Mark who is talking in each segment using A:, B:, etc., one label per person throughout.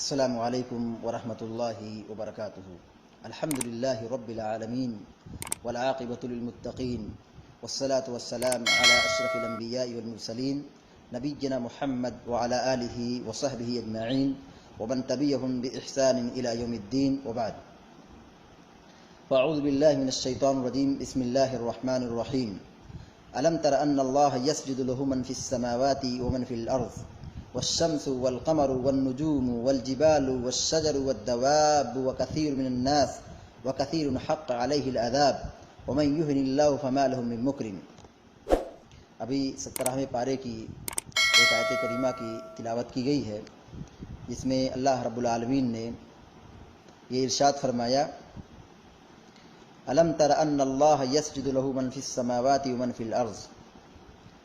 A: السلام علیکم ورحمۃ اللہ وبرکاتہ۔ الحمد للہ رب العالمین والعاقبۃ للمتقین والصلاة والسلام علی اشرف الانبیاء والمرسلین نبینا محمد وعلی آلہ وصحبہ اجمعین ومن تبعہم بإحسان الی یوم الدین وبعد۔ فاعوذ باللہ من الشیطان الرجیم، بسم اللہ الرحمن الرحیم۔ الم تر ان اللہ یسجد لہ من فی السماوات ومن فی الارض والشمس والقمر والنجوم والجبال والشجر والدواب وكثير من الناس وكثير حق عليه العذاب ومن يهن الله فما له من مكرم۔ ابھی 17ویں پارے کی ایک آیت کریمہ کی تلاوت کی گئی ہے، جس میں اللہ رب العالمین نے یہ ارشاد فرمایا، الم تر ان اللہ یسجد له من فی السماوات ومن فی الارض،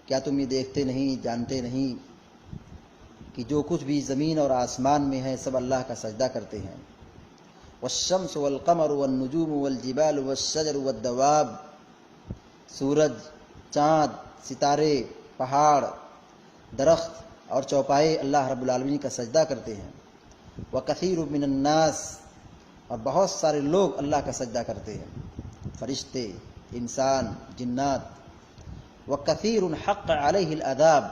A: کیا تم یہ دیکھتے نہیں، جانتے نہیں کہ جو کچھ بھی زمین اور آسمان میں ہے سب اللہ کا سجدہ کرتے ہیں۔ والشمس والقمر والنجوم والجبال والشجر والدواب، سورج، چاند، ستارے، پہاڑ، درخت اور چوپائے اللہ رب العالمین کا سجدہ کرتے ہیں۔ وکثیر من الناس، اور بہت سارے لوگ اللہ کا سجدہ کرتے ہیں، فرشتے، انسان، جنات۔ وکثیر حق علیہ العذاب،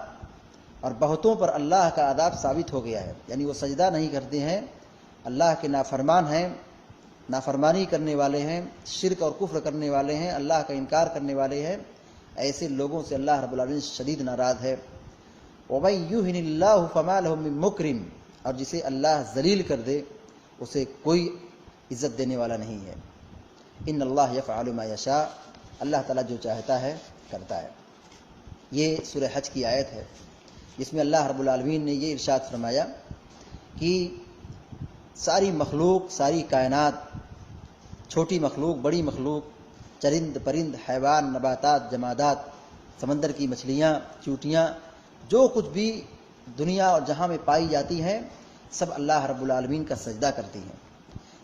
A: اور بہتوں پر اللہ کا عذاب ثابت ہو گیا ہے، یعنی وہ سجدہ نہیں کرتے ہیں، اللہ کے نافرمان ہیں، نافرمانی کرنے والے ہیں، شرک اور کفر کرنے والے ہیں، اللہ کا انکار کرنے والے ہیں، ایسے لوگوں سے اللہ رب العالمین شدید ناراض ہے۔ وَمَن يُهِنِ اللَّهُ فَمَا لَهُ مِن مُكْرِمٍ، اور جسے اللہ ذلیل کر دے اسے کوئی عزت دینے والا نہیں ہے۔ ان اللہ یفعل ما یشاء، اللہ تعالیٰ جو چاہتا ہے کرتا ہے۔ یہ سورہ حج کی آیت ہے، جس میں اللہ رب العالمین نے یہ ارشاد فرمایا کہ ساری مخلوق، ساری کائنات، چھوٹی مخلوق، بڑی مخلوق، چرند پرند، حیوان، نباتات، جمادات، سمندر کی مچھلیاں، چوٹیاں، جو کچھ بھی دنیا اور جہاں میں پائی جاتی ہیں سب اللہ رب العالمین کا سجدہ کرتی ہیں۔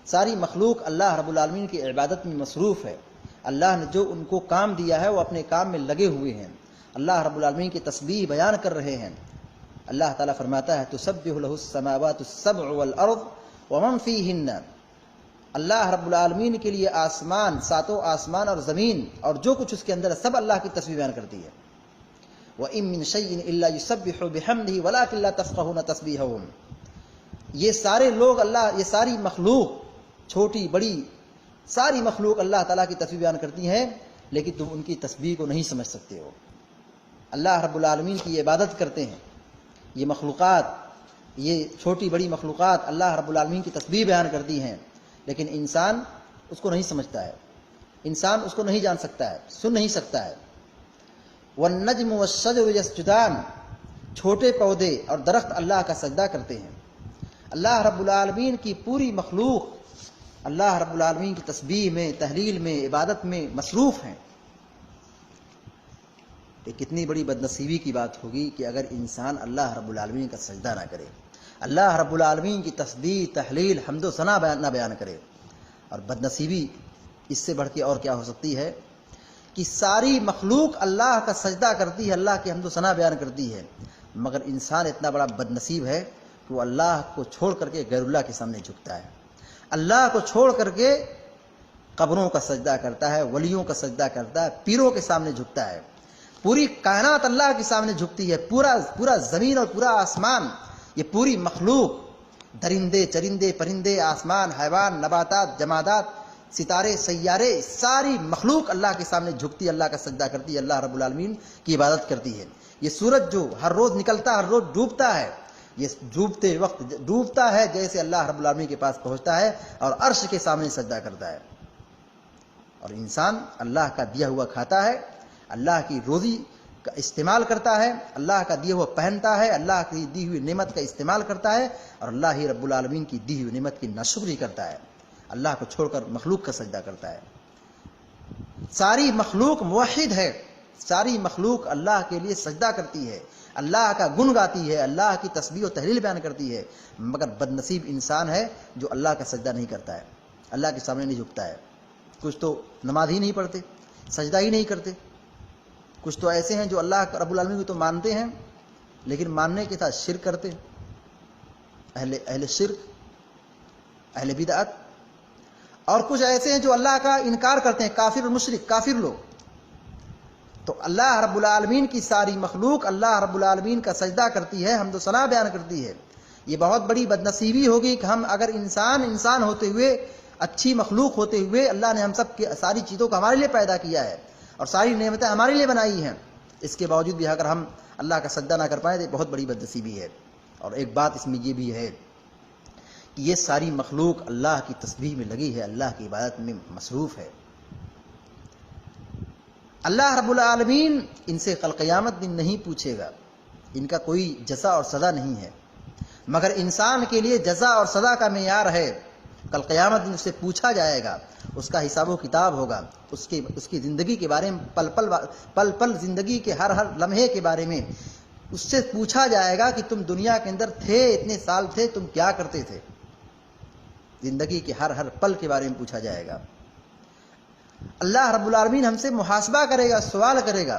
A: ساری مخلوق اللہ رب العالمین کی عبادت میں مصروف ہے۔ اللہ نے جو ان کو کام دیا ہے وہ اپنے کام میں لگے ہوئے ہیں، اللہ رب العالمین کی تسبیح بیان کر رہے ہیں۔ اللہ تعالیٰ فرماتا ہے، تسبح لہ السماوات السبع والارض ومن فیہن، اللہ رب العالمین کے لیے آسمان، ساتوں آسمان اور زمین اور جو کچھ اس کے اندر ہے سب اللہ کی تسبیح بیان کرتی ہے۔ وَإِن مِّن شَيْءٍ إِلَّا يُسَبِّحُ بِحَمْدِهِ وَلَٰكِن لَّا تَفْقَهُونَ تَسْبِيحَهُمْ، یہ سارے لوگ یہ ساری مخلوق، چھوٹی بڑی ساری مخلوق اللہ تعالیٰ کی تسبیح بیان کرتی ہیں، لیکن تم ان کی تسبیح کو نہیں سمجھ سکتے ہو۔ اللہ رب العالمین کی عبادت کرتے ہیں یہ مخلوقات، یہ چھوٹی بڑی مخلوقات اللہ رب العالمین کی تسبیح بیان کرتی ہیں، لیکن انسان اس کو نہیں سمجھتا ہے، انسان اس کو نہیں جان سکتا ہے، سن نہیں سکتا ہے۔ والنجم والشجر یسجدان، چھوٹے پودے اور درخت اللہ کا سجدہ کرتے ہیں۔ اللہ رب العالمین کی پوری مخلوق اللہ رب العالمین کی تسبیح میں، تحلیل میں، عبادت میں مصروف ہیں۔ کہ کتنی بڑی بدنصیبی کی بات ہوگی کہ اگر انسان اللہ رب العالمین کا سجدہ نہ کرے، اللہ رب العالمین کی تسبیح، تحلیل، حمد و ثنا نہ بیان کرے۔ اور بدنصیبی اس سے بڑھ کے اور کیا ہو سکتی ہے کہ ساری مخلوق اللہ کا سجدہ کرتی ہے، اللہ کی حمد و ثنا بیان کرتی ہے، مگر انسان اتنا بڑا بدنصیب ہے کہ وہ اللہ کو چھوڑ کر کے غیر اللہ کے سامنے جھکتا ہے، اللہ کو چھوڑ کر کے قبروں کا سجدہ کرتا ہے، ولیوں کا سجدہ کرتا ہے، پیروں کے سامنے جھکتا ہے۔ پوری کائنات اللہ کے سامنے جھکتی ہے، پورا زمین اور پورا آسمان، یہ پوری مخلوق، درندے، چرندے، پرندے، آسمان، حیوان، نباتات، جمادات، ستارے، سیارے، ساری مخلوق اللہ کے سامنے جھکتی ہے، اللہ کا سجدہ کرتی ہے، اللہ رب العالمین کی عبادت کرتی ہے۔ یہ سورج جو ہر روز نکلتا ہے، ہر روز ڈوبتا ہے، یہ ڈوبتے وقت ڈوبتا ہے جیسے اللہ رب العالمین کے پاس پہنچتا ہے اور عرش کے سامنے سجدہ کرتا ہے۔ اور انسان اللہ کا دیا ہوا کھاتا ہے، اللہ کی روزی کا استعمال کرتا ہے، اللہ کا دیا ہوا پہنتا ہے، اللہ کی دی ہوئی نعمت کا استعمال کرتا ہے، اور اللہ ہی رب العالمین کی دی ہوئی نعمت کی ناشکری کرتا ہے، اللہ کو چھوڑ کر مخلوق کا سجدہ کرتا ہے۔ ساری مخلوق موحد ہے، ساری مخلوق اللہ کے لیے سجدہ کرتی ہے، اللہ کا گن گاتی ہے، اللہ کی تسبیح و تحلیل بیان کرتی ہے، مگر بدنصیب انسان ہے جو اللہ کا سجدہ نہیں کرتا ہے، اللہ کے سامنے نہیں جھکتا ہے۔ کچھ تو نماز ہی نہیں پڑھتے، سجدہ ہی نہیں کرتے، کچھ تو ایسے ہیں جو اللہ رب العالمین کو تو مانتے ہیں لیکن ماننے کے ساتھ شرک کرتے ہیں، اہل شرک، اہل بدعت، اور کچھ ایسے ہیں جو اللہ کا انکار کرتے ہیں، کافر اور مشرک، کافر لوگ. تو اللہ رب العالمین کی ساری مخلوق اللہ رب العالمین کا سجدہ کرتی ہے، حمد و ثنا بیان کرتی ہے. یہ بہت بڑی بدنصیبی ہوگی کہ ہم اگر انسان ہوتے ہوئے، اچھی مخلوق ہوتے ہوئے، اللہ نے ہم سب کی ساری چیزوں کو ہمارے لیے پیدا کیا ہے اور ساری نعمتیں ہمارے لیے بنائی ہیں، اس کے باوجود بھی اگر ہم اللہ کا سجدہ نہ کر پائیں تو یہ بہت بڑی بدنصیبی ہے. اور ایک بات اس میں یہ بھی ہے کہ یہ ساری مخلوق اللہ کی تسبیح میں لگی ہے، اللہ کی عبادت میں مصروف ہے. اللہ رب العالمین ان سے کل قیامت دن نہیں پوچھے گا، ان کا کوئی جزا اور سزا نہیں ہے، مگر انسان کے لیے جزا اور سزا کا معیار ہے. کل قیامت دن اس سے پوچھا جائے گا، اس کا حساب و کتاب ہوگا، اس کی زندگی کے بارے میں، پل پل زندگی کے ہر لمحے کے بارے میں اس سے پوچھا جائے گا کہ تم دنیا کے اندر تھے، اتنے سال تھے، تم کیا کرتے تھے. زندگی کے ہر پل کے بارے میں پوچھا جائے گا. اللہ رب العالمین ہم سے محاسبہ کرے گا، سوال کرے گا.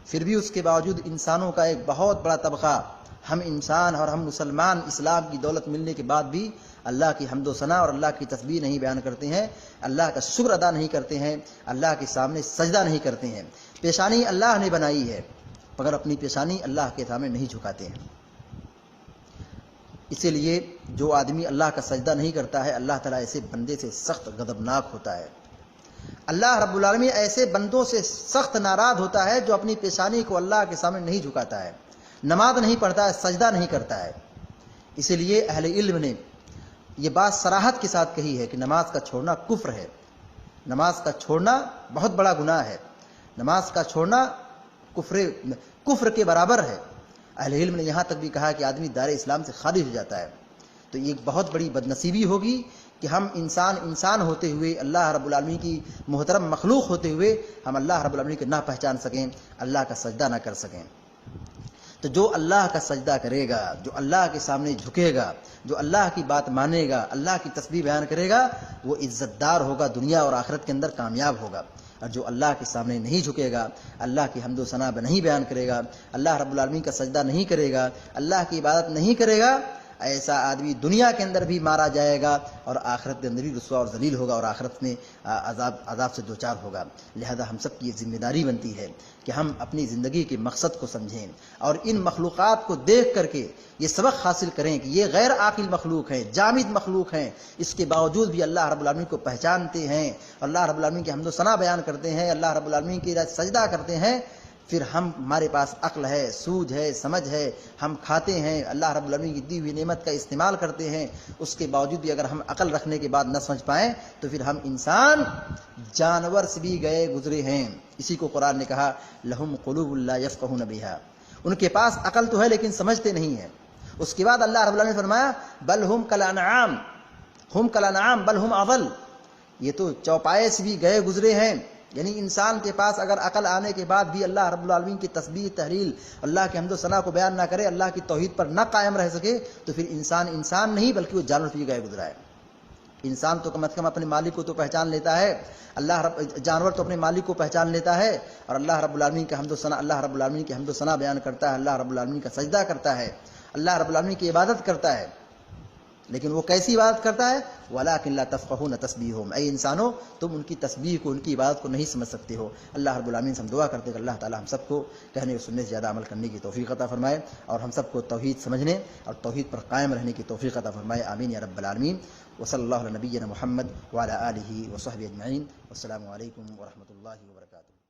A: پھر بھی اس کے باوجود انسانوں کا ایک بہت بڑا طبقہ، ہم انسان اور ہم مسلمان، اسلام کی دولت ملنے کے بعد بھی اللہ کی حمد و ثنا اور اللہ کی تسبیح نہیں بیان کرتے ہیں، اللہ کا شکر ادا نہیں کرتے ہیں، اللہ کے سامنے سجدہ نہیں کرتے ہیں. پیشانی اللہ نے بنائی ہے مگر اپنی پیشانی اللہ کے سامنے نہیں جھکاتے ہیں. اسی لیے جو آدمی اللہ کا سجدہ نہیں کرتا ہے، اللہ تعالیٰ ایسے بندے سے سخت غضبناک ہوتا ہے. اللہ رب العالمین ایسے بندوں سے سخت ناراض ہوتا ہے جو اپنی پیشانی کو اللہ کے سامنے نہیں جھکاتا ہے، نماز نہیں پڑھتا ہے، سجدہ نہیں کرتا ہے. اسی لیے اہل علم نے یہ بات صراحت کے ساتھ کہی ہے کہ نماز کا چھوڑنا کفر ہے، نماز کا چھوڑنا بہت بڑا گناہ ہے، نماز کا چھوڑنا کفر کے برابر ہے. اہل علم نے یہاں تک بھی کہا کہ آدمی دار اسلام سے خارج ہو جاتا ہے. تو یہ ایک بہت بڑی بدنصیبی ہوگی کہ ہم انسان ہوتے ہوئے، اللہ رب العالمین کی محترم مخلوق ہوتے ہوئے، ہم اللہ رب العالمین کو نہ پہچان سکیں، اللہ کا سجدہ نہ کر سکیں. تو جو اللہ کا سجدہ کرے گا، جو اللہ کے سامنے جھکے گا، جو اللہ کی بات مانے گا، اللہ کی تسبیح بیان کرے گا، وہ عزت دار ہوگا، دنیا اور آخرت کے اندر کامیاب ہوگا. اور جو اللہ کے سامنے نہیں جھکے گا، اللہ کی حمد و ثنا نہیں بیان کرے گا، اللہ رب العالمین کا سجدہ نہیں کرے گا، اللہ کی عبادت نہیں کرے گا، ایسا آدمی دنیا کے اندر بھی مارا جائے گا اور آخرت کے اندر بھی رسوا اور ذلیل ہوگا اور آخرت میں عذاب سے دوچار ہوگا. لہذا ہم سب کی یہ ذمہ داری بنتی ہے کہ ہم اپنی زندگی کے مقصد کو سمجھیں اور ان مخلوقات کو دیکھ کر کے یہ سبق حاصل کریں کہ یہ غیر عاقل مخلوق ہیں، جامد مخلوق ہیں، اس کے باوجود بھی اللہ رب العالمین کو پہچانتے ہیں، اللہ رب العالمین کی حمد و ثنا بیان کرتے ہیں، اللہ رب العالمین کی سجدہ کرتے ہیں. پھر ہمارے پاس عقل ہے، سوجھ ہے، سمجھ ہے، ہم کھاتے ہیں، اللہ رب العالمین کی دی ہوئی نعمت کا استعمال کرتے ہیں. اس کے باوجود بھی اگر ہم عقل رکھنے کے بعد نہ سمجھ پائیں تو پھر ہم انسان جانور سے بھی گئے گزرے ہیں. اسی کو قرآن نے کہا لہم قلوب لا یفقہون بہا، ان کے پاس عقل تو ہے لیکن سمجھتے نہیں ہیں. اس کے بعد اللہ رب العالمین نے فرمایا بل ہم کالانعام بل ہم اضل، یہ تو چوپائے سے بھی گئے گزرے ہیں. یعنی انسان کے پاس اگر عقل آنے کے بعد بھی اللہ رب العالمین کی تسبیح، تحلیل، اللہ کے حمد و ثنا کو بیان نہ کرے، اللہ کی توحید پر نہ قائم رہ سکے تو پھر انسان نہیں بلکہ وہ جانور سے بھی گئے گزرا ہے. انسان تو کم از کم اپنے مالک کو تو پہچان لیتا ہے، جانور تو اپنے مالک کو پہچان لیتا ہے اور اللہ رب العالمین کا حمد و ثنا، اللہ رب العالمین کی حمد و ثنا بیان کرتا ہے، اللہ رب العالمین کا سجدہ کرتا ہے، اللہ رب العالمین کی عبادت کرتا ہے. لیکن وہ کیسی عبادت کرتا ہے؟ وَلَٰكِن لَا تَفْقَهُونَ تَسْبِيحَهُمْ، اے انسانوں تم ان کی تسبیح کو، ان کی عبادت کو نہیں سمجھ سکتے ہو. اللہ رب العالمین سے ہم دعا کرتے ہیں کہ اللہ تعالی ہم سب کو کہنے اور سننے سے زیادہ عمل کرنے کی توفیق عطا فرمائے اور ہم سب کو توحید سمجھنے اور توحید پر قائم رہنے کی توفیق عطا فرمائے. آمین یا رب العالمین. وصلی اللہ علی نبینا محمد وعلی آلہ وصحبہ اجمعین. والسلام علیکم ورحمۃ اللہ وبرکاتہ.